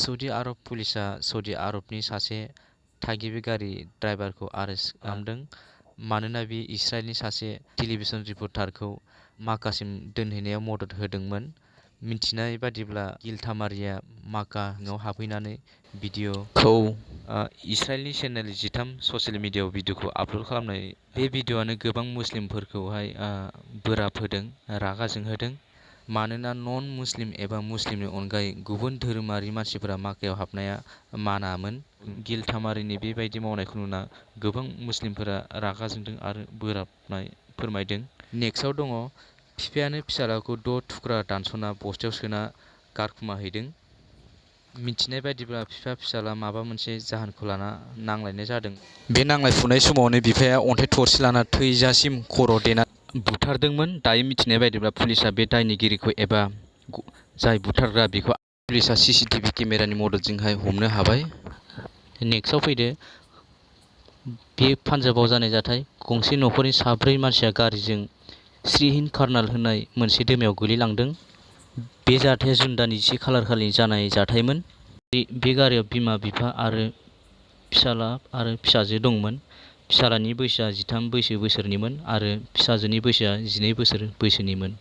Saudi आरब पुलिसआ Saudi आरबनि सासे थागिबि गारि ड्राइभारखौ आरेस्ट खालामदों मानोना बियो इजराइलनि सासे टेलिभिजन रिपर्टारखौ माक्कासिम दोनहैनायाव मदद होदोंमोन। मिथिनाय बादिब्ला गिलटामारिया माक्काआव हाबहैनानै भिडिअ'खौ इजराइलनि चेनेल 13 ससियेल मिडियायाव भिडिअ'खौ आपल'ड खालामनाय। बे भिडिअ'आनो गोबां मुस्लिमफोरखौहाय बोराब होदों, रागा जोंहोदों। मानोना नन मुस्लिम एबा मुस्लिमनि अनगायै गुबुन धोरोमारि मानसिफोरा माक्कायाव हाबनाया मानामोन। गिलटामारिनि बेबायदि मावनायखौ नुना गोबां मुस्लिमफोरा रागा जोंदों आरो बोराबनाय फोरमायदों। नेक्स्टआव दङ बिफायानो फिसाज्लाखौ 6 थुख्रा दानस'ना बस्थायाव सोना गारखुमाहैदों। मिथिनाय बायदिब्ला बिफा फिसाज्ला माबा मोनसे जाहोनखौ लाना नांलायनाय जादों। बे नांलायफुनाय समावनो बिफाया अन्थाइ थरसे लाना थैजासिम खर' देना बुथारदोंमोन। दायो मिथिनाय बायदिब्ला पुलिसआ बे दायनिगिरिखौ एबा जाय बुथारग्रा बेखौ पुलिसआ CCTV केमेरानि मददजोंहाय हमनो हाबाय। नेक्स्टआव फैदो बे पान्जाबाव जानाय जाथाय। गंसे न'खरनि 4 मानसिया गारिजों श्रीहिन्द कार्नाल होननाय मोनसे दैमायाव गोलैलांदों। बे जाथाया जुन दाननि 1 खालार खालि जानाय जाथायमोन। बे गारियाव बिमा बिफा आरो फिसाला आरो फिसाजो दंमोन। फिसालानि बैसोआ 13 बोसोरनिमोन आरो फिसाजोनि बैसोआ 12 बोसोर बैसोनिमोन।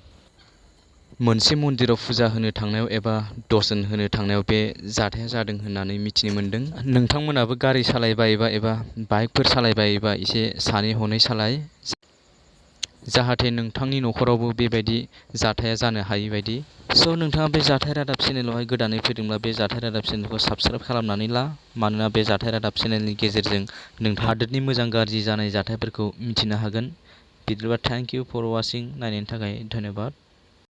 मोनसे मन्दिराव फुजा होनो थांनायाव एबा दर्शन होनो थांनायाव बे जाथाया जादों होननानै मिथिनो मोन्दों। नोंथांमोनाबो गारि सालायबायोबा एबा बाइकफोर सालायबायोबा एसे सानै हनै सालाय, जाहाथे नोंथांनि न'खरावबो बेबायदि जाथाया जानो हायि बायदि। स' नोंथाङा बे जाथाय रादाब चेनेलावहाय गोदानै फैदोंब्ला बे जाथाय रादाब चेनेलखौ साबस्क्राइब खालामनानै ला। मानोना बे जाथाय रादाब चेनेलनि गेजेरजों नोंथाङा हादोरनि मोजां गाज्रि जानाय जाथायफोरखौ मिथिनो हागोन। बिदिब्ला थेंक इउ फर वाचिं, नायनायनि थाखाय धन्यबाद।